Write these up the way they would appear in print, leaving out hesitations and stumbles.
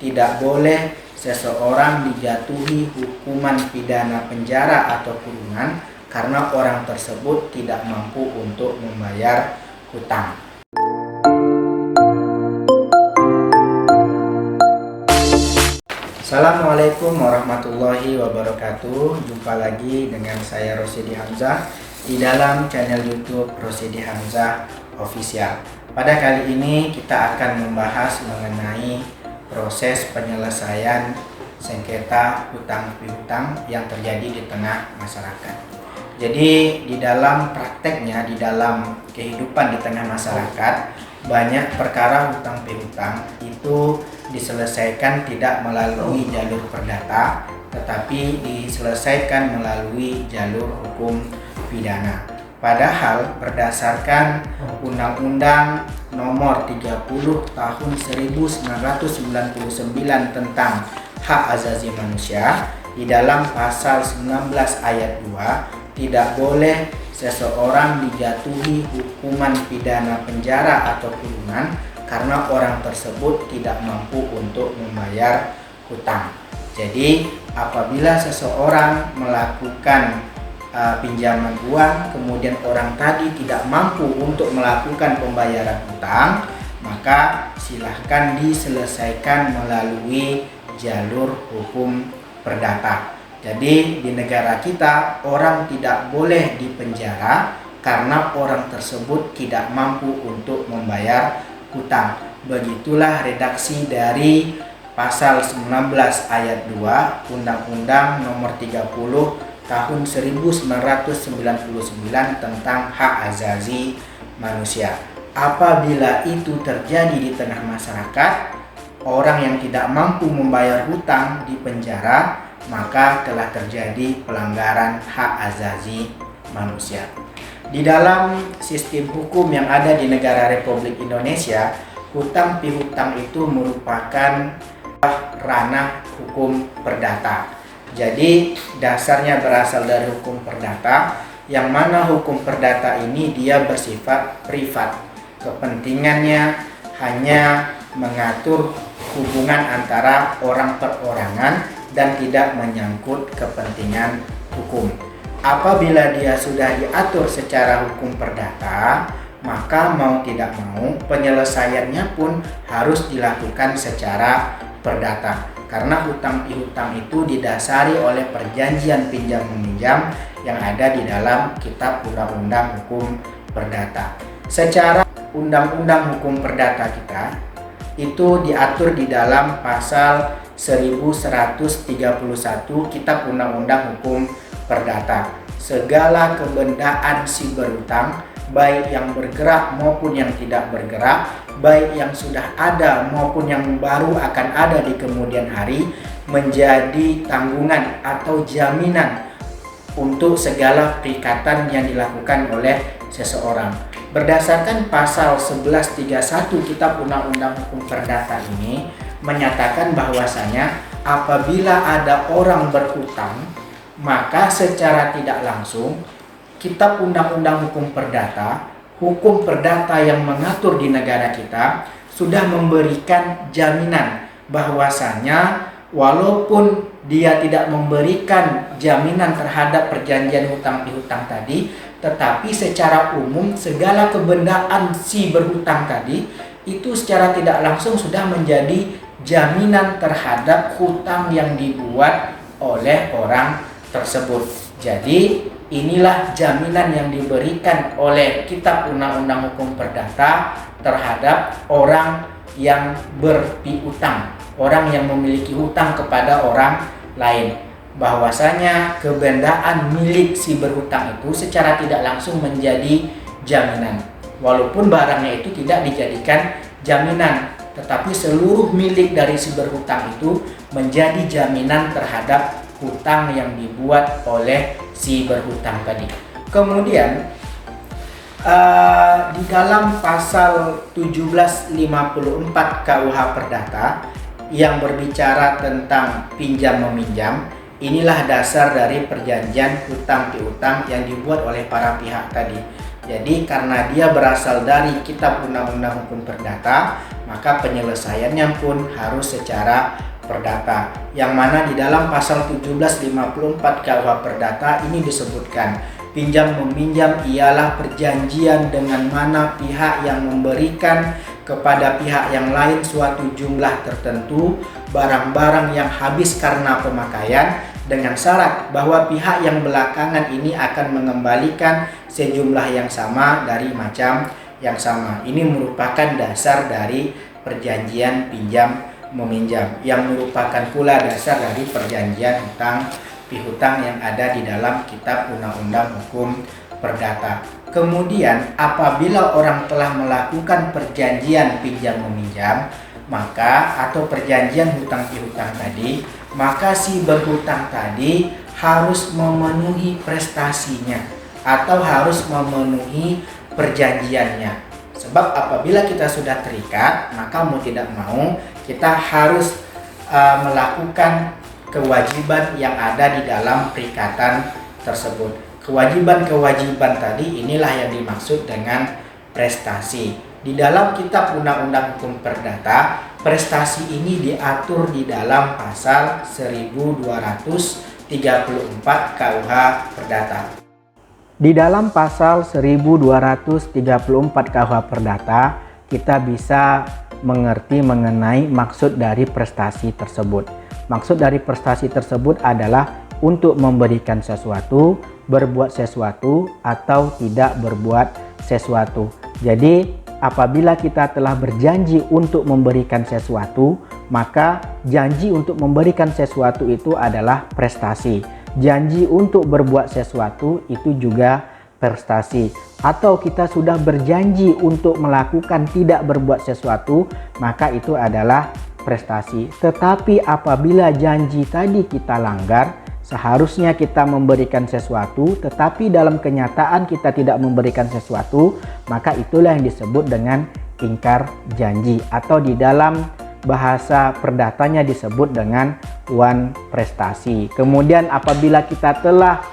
tidak boleh seseorang dijatuhi hukuman pidana penjara atau kurungan karena orang tersebut tidak mampu untuk membayar hutang. Assalamualaikum warahmatullahi wabarakatuh. Jumpa lagi dengan saya Rosyidi Hamzah di dalam channel YouTube Rosyidi Hamzah Official. Pada kali ini kita akan membahas mengenai proses penyelesaian sengketa hutang piutang yang terjadi di tengah masyarakat. Jadi di dalam prakteknya, di dalam kehidupan di tengah masyarakat, banyak perkara hutang piutang itu diselesaikan tidak melalui jalur perdata, tetapi diselesaikan melalui jalur hukum pidana. Padahal berdasarkan Undang-Undang Nomor 30 Tahun 1999 tentang Hak Asasi Manusia, di dalam pasal 19 ayat 2 tidak boleh seseorang dijatuhi hukuman pidana penjara atau kurungan karena orang tersebut tidak mampu untuk membayar hutang. Jadi apabila seseorang melakukan pinjaman uang, kemudian orang tadi tidak mampu untuk melakukan pembayaran hutang, maka silahkan diselesaikan melalui jalur hukum perdata. Jadi di negara kita orang tidak boleh dipenjara karena orang tersebut tidak mampu untuk membayar hutang. Begitulah redaksi dari pasal 19 ayat 2 Undang-Undang Nomor 30 Tahun 1999 tentang Hak Asasi Manusia. Apabila itu terjadi di tengah masyarakat, orang yang tidak mampu membayar hutang dipenjara, maka telah terjadi pelanggaran hak asasi manusia. Di dalam sistem hukum yang ada di negara Republik Indonesia, hutang piutang itu merupakan ranah hukum perdata. Jadi dasarnya berasal dari hukum perdata, yang mana hukum perdata ini dia bersifat privat. Kepentingannya hanya mengatur hubungan antara orang perorangan dan tidak menyangkut kepentingan hukum. Apabila dia sudah diatur secara hukum perdata, maka mau tidak mau penyelesaiannya pun harus dilakukan secara perdata. Karena hutang piutang itu didasari oleh perjanjian pinjam meminjam yang ada di dalam Kitab Undang-Undang Hukum Perdata. Secara Undang-Undang Hukum Perdata kita itu diatur di dalam pasal 1131 Kitab Undang-Undang Hukum Perdata. Segala kebendaan si berhutang, baik yang bergerak maupun yang tidak bergerak, baik yang sudah ada maupun yang baru akan ada di kemudian hari, menjadi tanggungan atau jaminan untuk segala perikatan yang dilakukan oleh seseorang. Berdasarkan pasal 1131 Kitab Undang-Undang Hukum Perdata ini menyatakan bahwasanya apabila ada orang berhutang, maka secara tidak langsung Kitab Undang-Undang Hukum Perdata, hukum perdata yang mengatur di negara kita sudah memberikan jaminan bahwasanya walaupun dia tidak memberikan jaminan terhadap perjanjian hutang piutang tadi, tetapi secara umum segala kebendaan si berhutang tadi itu secara tidak langsung sudah menjadi jaminan terhadap hutang yang dibuat oleh orang tersebut. Jadi inilah jaminan yang diberikan oleh Kitab Undang-Undang Hukum Perdata terhadap orang yang berpiutang, orang yang memiliki hutang kepada orang lain, bahwasanya kebendaan milik si berhutang itu secara tidak langsung menjadi jaminan. Walaupun barangnya itu tidak dijadikan jaminan, tetapi seluruh milik dari si berhutang itu menjadi jaminan terhadap hutang yang dibuat oleh si berhutang tadi. Kemudian di dalam pasal 1754 KUH Perdata yang berbicara tentang pinjam meminjam, inilah dasar dari perjanjian hutang piutang yang dibuat oleh para pihak tadi. Jadi karena dia berasal dari Kitab Undang-Undang Hukum Perdata, maka penyelesaiannya pun harus secara perdata. Yang mana di dalam pasal 1754 KUH Perdata ini disebutkan, pinjam meminjam ialah perjanjian dengan mana pihak yang memberikan kepada pihak yang lain suatu jumlah tertentu barang-barang yang habis karena pemakaian, dengan syarat bahwa pihak yang belakangan ini akan mengembalikan sejumlah yang sama dari macam yang sama. Ini merupakan dasar dari perjanjian pinjam meminjam, yang merupakan pula dasar dari perjanjian hutang pihutang yang ada di dalam Kitab Undang-Undang Hukum Perdata. Kemudian apabila orang telah melakukan perjanjian pinjam meminjam, maka atau perjanjian hutang pihutang tadi, maka si berhutang tadi harus memenuhi prestasinya atau harus memenuhi perjanjiannya. Sebab apabila kita sudah terikat, maka mau tidak mau kita harus melakukan kewajiban yang ada di dalam perikatan tersebut. Kewajiban-kewajiban tadi inilah yang dimaksud dengan prestasi. Di dalam Kitab Undang-Undang Hukum Perdata, prestasi ini diatur di dalam pasal 1234 KUH Perdata. Di dalam pasal 1234 KUH Perdata, kita bisa mengerti mengenai maksud dari prestasi tersebut. Maksud dari prestasi tersebut adalah untuk memberikan sesuatu, berbuat sesuatu, atau tidak berbuat sesuatu. Jadi apabila kita telah berjanji untuk memberikan sesuatu, maka janji untuk memberikan sesuatu itu adalah prestasi. Janji untuk berbuat sesuatu itu juga prestasi. Atau kita sudah berjanji untuk melakukan tidak berbuat sesuatu, maka itu adalah prestasi. Tetapi apabila janji tadi kita langgar, seharusnya kita memberikan sesuatu, tetapi dalam kenyataan kita tidak memberikan sesuatu, maka itulah yang disebut dengan ingkar janji, atau di dalam bahasa perdatanya disebut dengan wan prestasi. Kemudian apabila kita telah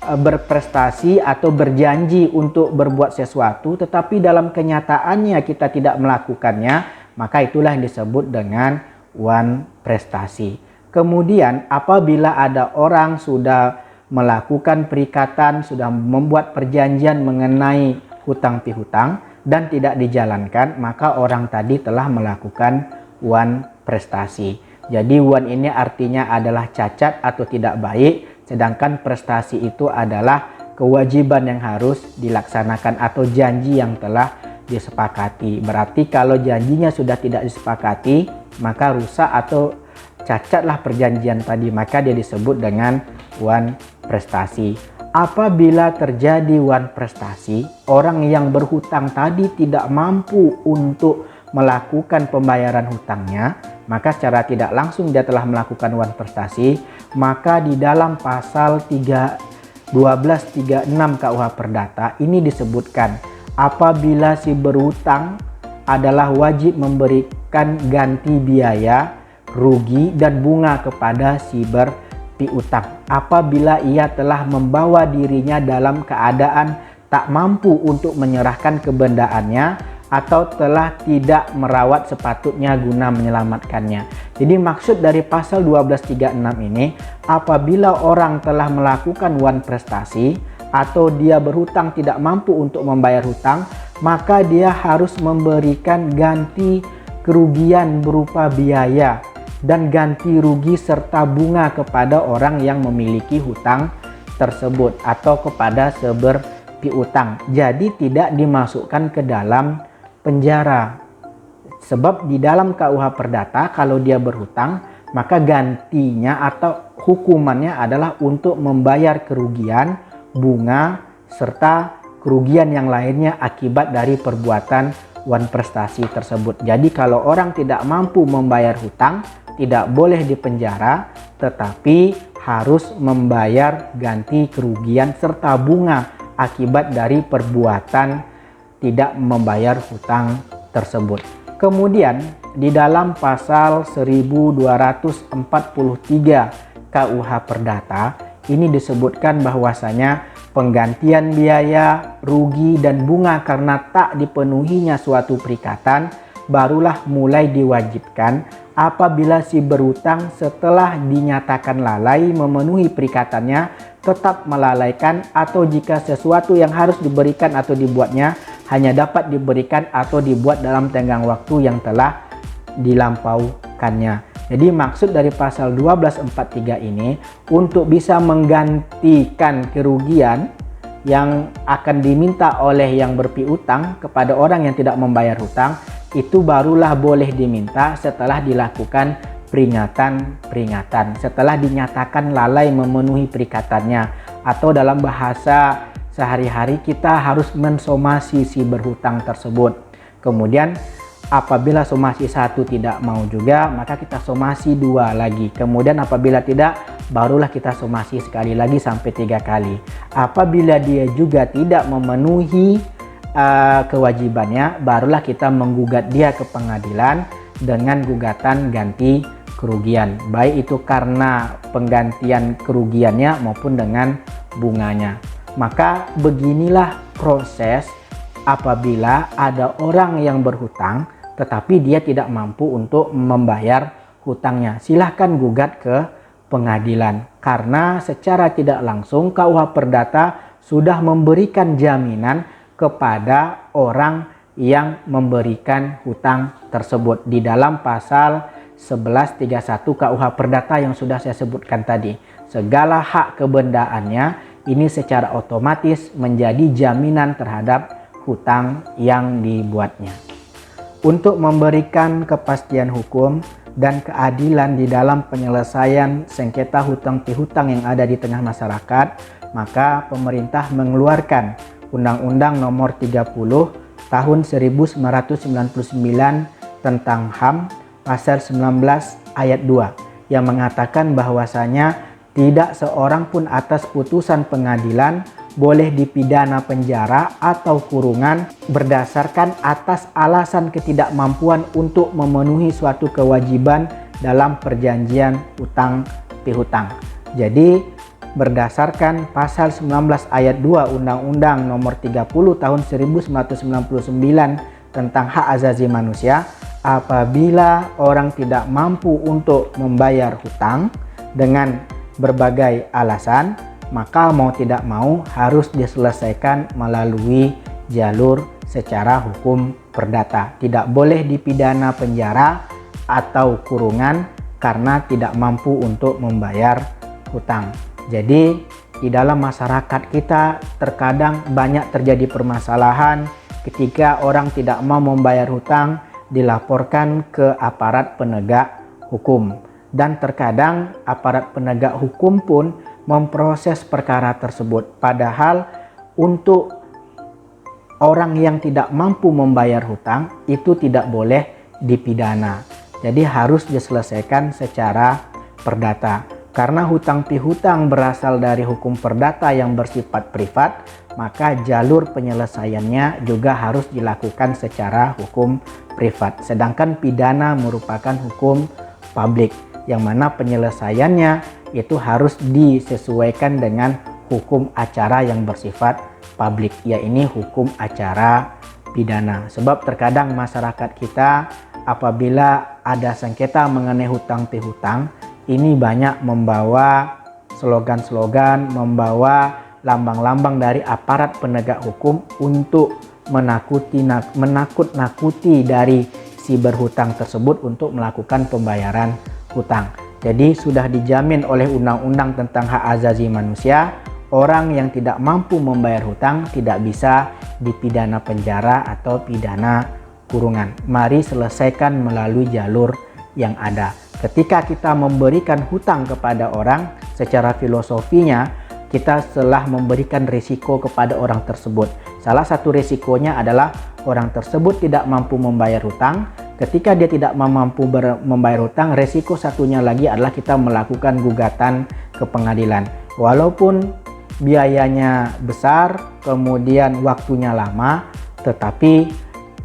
berprestasi atau berjanji untuk berbuat sesuatu, tetapi dalam kenyataannya kita tidak melakukannya, maka itulah yang disebut dengan wan prestasi. Kemudian apabila ada orang sudah melakukan perikatan, sudah membuat perjanjian mengenai hutang pihutang dan tidak dijalankan, maka orang tadi telah melakukan wan prestasi. Jadi wan ini artinya adalah cacat atau tidak baik, sedangkan prestasi itu adalah kewajiban yang harus dilaksanakan atau janji yang telah disepakati. Berarti kalau janjinya sudah tidak disepakati, maka rusak atau cacatlah perjanjian tadi, maka dia disebut dengan wan prestasi. Apabila terjadi wan prestasi, orang yang berhutang tadi tidak mampu untuk melakukan pembayaran hutangnya, maka secara tidak langsung dia telah melakukan wan prestasi. Maka di dalam pasal 1236 KUH Perdata ini disebutkan, apabila si berhutang adalah wajib memberikan ganti biaya, rugi, dan bunga kepada si berpiutang apabila ia telah membawa dirinya dalam keadaan tak mampu untuk menyerahkan kebendaannya atau telah tidak merawat sepatutnya guna menyelamatkannya. Jadi maksud dari pasal 1236 ini, apabila orang telah melakukan wan prestasi atau dia berhutang tidak mampu untuk membayar hutang, maka dia harus memberikan ganti kerugian berupa biaya dan ganti rugi serta bunga kepada orang yang memiliki hutang tersebut atau kepada seberpiutang. Jadi tidak dimasukkan ke dalam penjara. Sebab di dalam KUH Perdata kalau dia berhutang, maka gantinya atau hukumannya adalah untuk membayar kerugian, bunga, serta kerugian yang lainnya akibat dari perbuatan wan prestasi tersebut. Jadi kalau orang tidak mampu membayar hutang, tidak boleh dipenjara, tetapi harus membayar ganti kerugian serta bunga akibat dari perbuatan tidak membayar hutang tersebut. Kemudian di dalam pasal 1243 KUH Perdata ini disebutkan bahwasanya penggantian biaya, rugi, dan bunga karena tak dipenuhinya suatu perikatan barulah mulai diwajibkan apabila si berhutang setelah dinyatakan lalai memenuhi perikatannya tetap melalaikan, atau jika sesuatu yang harus diberikan atau dibuatnya hanya dapat diberikan atau dibuat dalam tenggang waktu yang telah dilampaukannya. Jadi maksud dari pasal 1243 ini untuk bisa menggantikan kerugian yang akan diminta oleh yang berpiutang kepada orang yang tidak membayar hutang, itu barulah boleh diminta setelah dilakukan peringatan, setelah dinyatakan lalai memenuhi perikatannya, atau dalam bahasa sehari-hari kita harus mensomasi si berhutang tersebut. Kemudian apabila somasi 1 tidak mau juga, maka kita somasi 2 lagi. Kemudian apabila tidak, barulah kita somasi sekali lagi sampai 3 kali. Apabila dia juga tidak memenuhi kewajibannya, barulah kita menggugat dia ke pengadilan dengan gugatan ganti kerugian, baik itu karena penggantian kerugiannya maupun dengan bunganya. Maka beginilah proses apabila ada orang yang berhutang tetapi dia tidak mampu untuk membayar hutangnya. Silahkan gugat ke pengadilan, karena secara tidak langsung KUH Perdata sudah memberikan jaminan kepada orang yang memberikan hutang tersebut di dalam pasal 1131 KUH Perdata yang sudah saya sebutkan tadi. Segala hak kebendaannya ini secara otomatis menjadi jaminan terhadap hutang yang dibuatnya. Untuk memberikan kepastian hukum dan keadilan di dalam penyelesaian sengketa hutang piutang yang ada di tengah masyarakat, maka pemerintah mengeluarkan Undang-Undang Nomor 30 Tahun 1999 tentang HAM Pasal 19 Ayat 2 yang mengatakan bahwasanya tidak seorang pun atas putusan pengadilan boleh dipidana penjara atau kurungan berdasarkan atas alasan ketidakmampuan untuk memenuhi suatu kewajiban dalam perjanjian hutang piutang. Jadi berdasarkan pasal 19 ayat 2 Undang-Undang Nomor 30 Tahun 1999 tentang hak asasi manusia, apabila orang tidak mampu untuk membayar hutang dengan berbagai alasan, maka mau tidak mau harus diselesaikan melalui jalur secara hukum perdata. Tidak boleh dipidana penjara atau kurungan karena tidak mampu untuk membayar hutang. Jadi di dalam masyarakat kita terkadang banyak terjadi permasalahan ketika orang tidak mau membayar hutang dilaporkan ke aparat penegak hukum, dan terkadang aparat penegak hukum pun memproses perkara tersebut, padahal untuk orang yang tidak mampu membayar hutang itu tidak boleh dipidana. Jadi harus diselesaikan secara perdata. Karena hutang piutang berasal dari hukum perdata yang bersifat privat, maka jalur penyelesaiannya juga harus dilakukan secara hukum privat. Sedangkan pidana merupakan hukum publik, yang mana penyelesaiannya itu harus disesuaikan dengan hukum acara yang bersifat publik, yaitu hukum acara pidana. Sebab terkadang masyarakat kita apabila ada sengketa mengenai hutang piutang, ini banyak membawa slogan-slogan, membawa lambang-lambang dari aparat penegak hukum untuk menakut-nakuti dari si berhutang tersebut untuk melakukan pembayaran hutang. Jadi sudah dijamin oleh Undang-Undang tentang hak asasi manusia, orang yang tidak mampu membayar hutang tidak bisa dipidana penjara atau pidana kurungan. Mari selesaikan melalui jalur yang ada. Ketika kita memberikan hutang kepada orang, secara filosofinya kita telah memberikan risiko kepada orang tersebut. Salah satu risikonya adalah orang tersebut tidak mampu membayar hutang. Ketika dia tidak mampu membayar hutang, risiko satunya lagi adalah kita melakukan gugatan ke pengadilan. Walaupun biayanya besar, kemudian waktunya lama, tetapi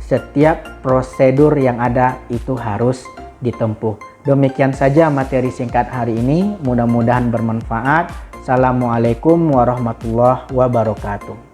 setiap prosedur yang ada itu harus ditempuh. Demikian saja materi singkat hari ini, mudah-mudahan bermanfaat. Assalamualaikum warahmatullahi wabarakatuh.